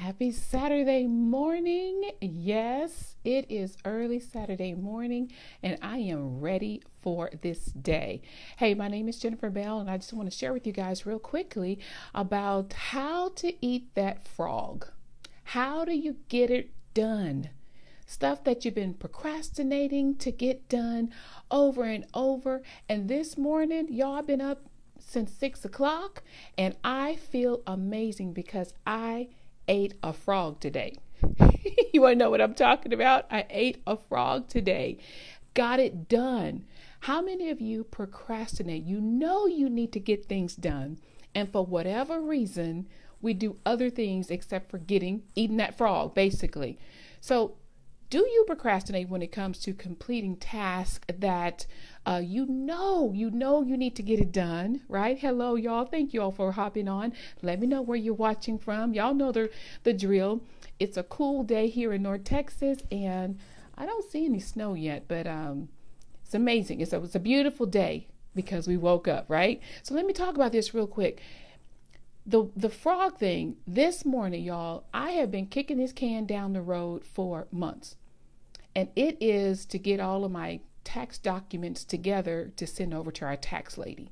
Happy Saturday morning. Yes, it is early Saturday morning and I am ready for this day. Hey, my name is Jennifer Bell and I just want to share with you guys real quickly about how to eat that frog. How do you get it done? Stuff that you've been procrastinating to get done over and over. And this morning, y'all, I've been up since 6 o'clock and I feel amazing because I ate a frog today. You want to know what I'm talking about? I ate a frog today. Got it done. How many of you procrastinate? You know you need to get things done. And for whatever reason, we do other things except for eating that frog, basically. So do you procrastinate when it comes to completing tasks that you know you need to get it done, right? Hello, y'all. Thank you all for hopping on. Let me know where you're watching from. Y'all know the drill. It's a cool day here in North Texas, and I don't see any snow yet, but it's amazing. It's a beautiful day because we woke up, right? So let me talk about this real quick. The frog thing, this morning, y'all, I have been kicking this can down the road for months. And it is to get all of my tax documents together to send over to our tax lady.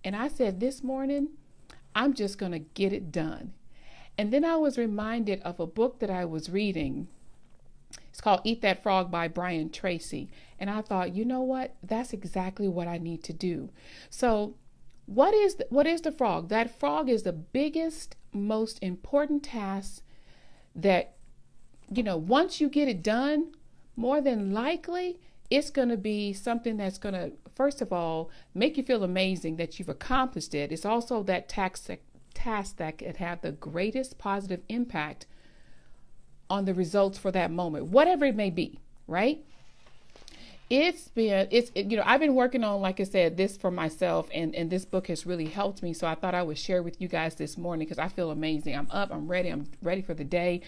And I said this morning, I'm just going to get it done. And then I was reminded of a book that I was reading. It's called Eat That Frog by Brian Tracy. And I thought, you know what? That's exactly what I need to do. So what is the frog? That frog is the biggest, most important task that, once you get it done, more than likely, it's going to be something that's going to, first of all, make you feel amazing that you've accomplished it. It's also that task that could have the greatest positive impact on the results for that moment, whatever it may be, right? I've been working on, like I said, this for myself, and this book has really helped me. So I thought I would share with you guys this morning because I feel amazing. I'm up, I'm ready for the day.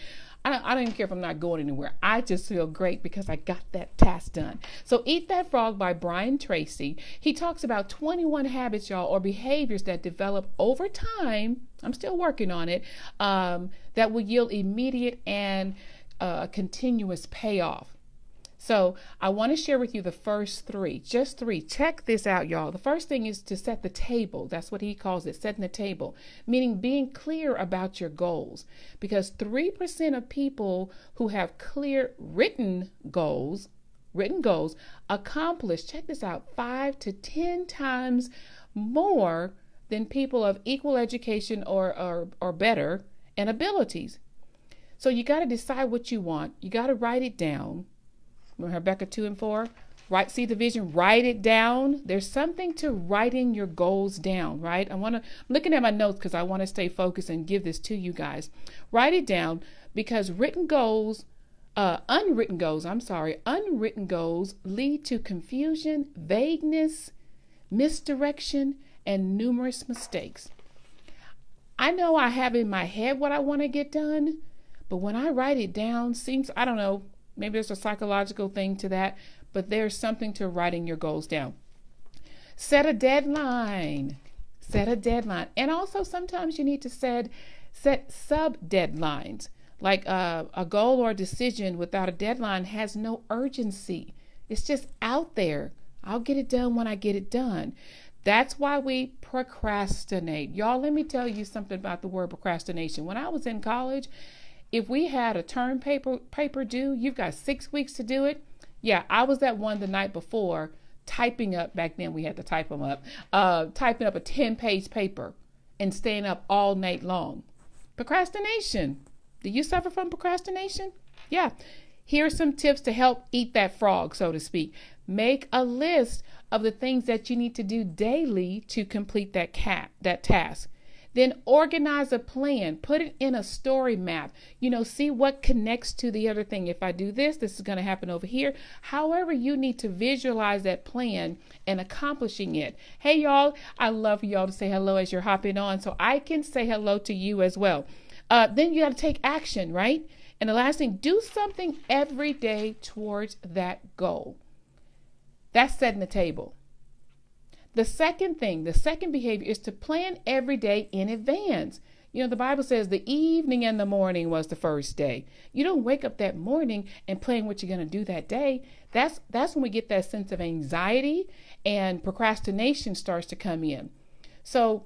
I don't even care if I'm not going anywhere. I just feel great because I got that task done. So Eat That Frog by Brian Tracy. He talks about 21 habits, y'all, or behaviors that develop over time. I'm still working on it. That will yield immediate and continuous payoff. So I want to share with you the first three, just three. Check this out, y'all. The first thing is to set the table. That's what he calls it, setting the table, meaning being clear about your goals. Because 3% of people who have clear written goals accomplish, check this out, 5 to 10 times more than people of equal education or better and abilities. So you got to decide what you want. You got to write it down. Habakkuk 2 and 4, see the vision, write it down. There's something to writing your goals down, right? I'm looking at my notes because I want to stay focused and give this to you guys. Write it down because unwritten goals lead to confusion, vagueness, misdirection, and numerous mistakes. I know I have in my head what I want to get done, but when I write it down, I don't know, maybe there's a psychological thing to that, but there's something to writing your goals down. Set a deadline. And also sometimes you need to set sub-deadlines. Like a goal or a decision without a deadline has no urgency. It's just out there. I'll get it done when I get it done. That's why we procrastinate. Y'all, let me tell you something about the word procrastination. When I was in college, if we had a term paper due, you've got 6 weeks to do it. Yeah, I was that one the night before typing up, back then we had to type them up, typing up a 10-page paper and staying up all night long. Procrastination. Do you suffer from procrastination? Yeah. Here are some tips to help eat that frog, so to speak. Make a list of the things that you need to do daily to complete that task. Then organize a plan, put it in a story map, see what connects to the other thing. If I do this is going to happen over here. However, you need to visualize that plan and accomplishing it. Hey, y'all, I love for y'all to say hello as you're hopping on so I can say hello to you as well. Then you got to take action, right? And the last thing, do something every day towards that goal. That's setting the table. The second behavior is to plan every day in advance. The Bible says the evening and the morning was the first day. You don't wake up that morning and plan what you're going to do that day. That's when we get that sense of anxiety and procrastination starts to come in. So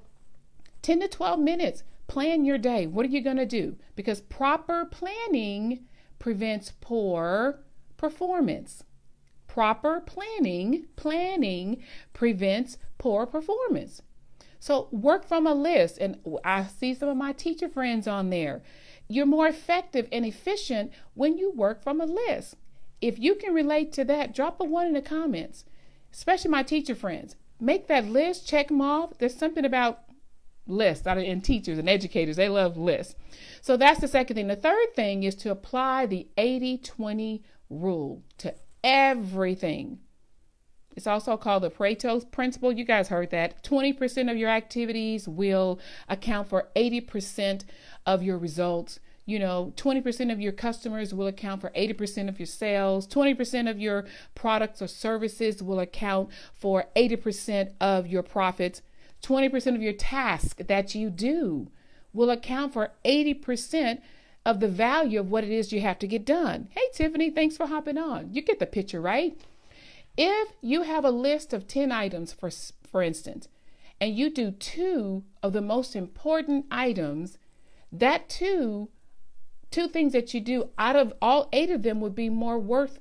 10 to 12 minutes, plan your day. What are you going to do? Because proper planning prevents poor performance. Proper planning prevents poor performance. So work from a list. And I see some of my teacher friends on there. You're more effective and efficient when you work from a list. If you can relate to that, drop a 1 in the comments, especially my teacher friends. Make that list, check them off. There's something about lists, and teachers and educators, they love lists. So that's the second thing. The third thing is to apply the 80-20 rule to everything. It's also called the Pareto Principle. You guys heard that. 20% of your activities will account for 80% of your results. 20% of your customers will account for 80% of your sales. 20% of your products or services will account for 80% of your profits. 20% of your tasks that you do will account for 80% of the value of what it is you have to get done. Hey, Tiffany, thanks for hopping on. You get the picture, right? If you have a list of 10 items, for instance, and you do 2 of the most important items, that two things that you do out of all 8 of them would be more worth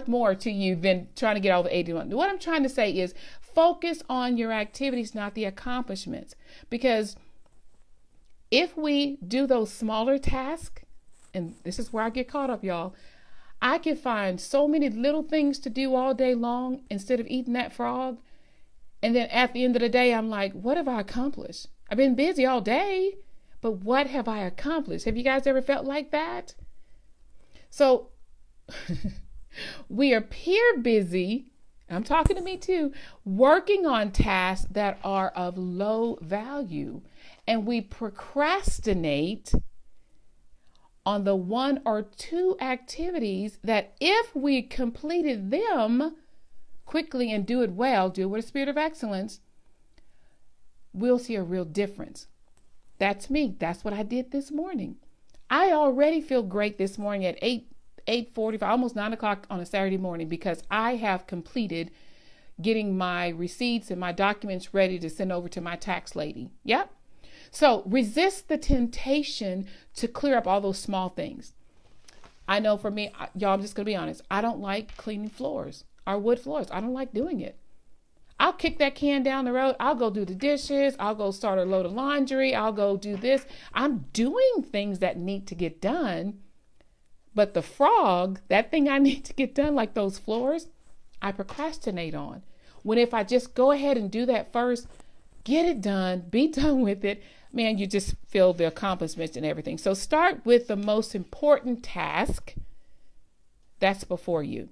more to you than trying to get all the 81. What I'm trying to say is focus on your activities, not the accomplishments. Because if we do those smaller tasks, and this is where I get caught up, y'all, I can find so many little things to do all day long instead of eating that frog. And then at the end of the day, I'm like, what have I accomplished? I've been busy all day, but what have I accomplished? Have you guys ever felt like that? So we appear busy, I'm talking to me too, working on tasks that are of low value. And we procrastinate on the 1 or 2 activities that if we completed them quickly and do it well, do it with a spirit of excellence, we'll see a real difference. That's me. That's what I did this morning. I already feel great this morning at 8:45, almost 9 o'clock on a Saturday morning, because I have completed getting my receipts and my documents ready to send over to my tax lady. Yep. So resist the temptation to clear up all those small things. I know for me, y'all, I'm just going to be honest. I don't like cleaning floors or wood floors. I don't like doing it. I'll kick that can down the road. I'll go do the dishes. I'll go start a load of laundry. I'll go do this. I'm doing things that need to get done. But the frog, that thing I need to get done, like those floors, I procrastinate on. When if I just go ahead and do that first, get it done, be done with it, man, you just feel the accomplishments and everything. So start with the most important task that's before you.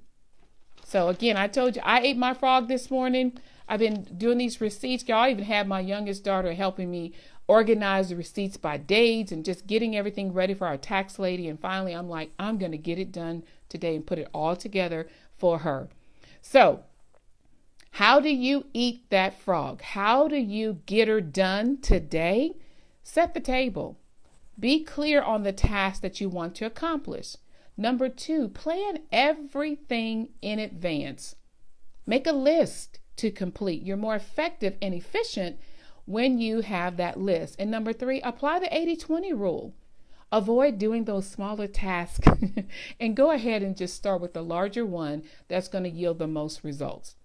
So again, I told you, I ate my frog this morning. I've been doing these receipts. Y'all, I even had my youngest daughter helping me organize the receipts by dates and just getting everything ready for our tax lady. And finally, I'm like, I'm going to get it done today and put it all together for her. So how do you eat that frog? How do you get her done today? Set the table. Be clear on the task that you want to accomplish. Number 2, plan everything in advance. Make a list to complete. You're more effective and efficient when you have that list. And number 3, apply the 80-20 rule. Avoid doing those smaller tasks and go ahead and just start with the larger one that's going to yield the most results.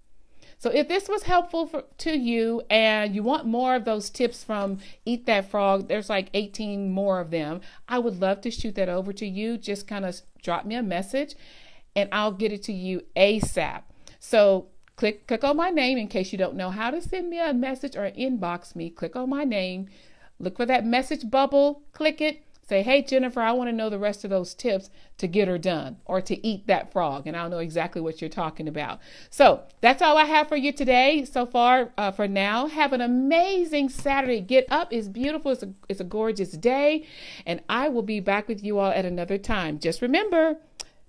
So if this was helpful to you and you want more of those tips from Eat That Frog, there's like 18 more of them. I would love to shoot that over to you. Just kind of drop me a message and I'll get it to you ASAP. So click on my name in case you don't know how to send me a message or inbox me. Click on my name, look for that message bubble, click it. Say, hey, Jennifer, I want to know the rest of those tips to get her done or to eat that frog. And I'll know exactly what you're talking about. So that's all I have for you today so far for now. Have an amazing Saturday. Get up. It's beautiful. It's a gorgeous day. And I will be back with you all at another time. Just remember,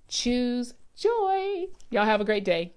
choose joy. Y'all have a great day.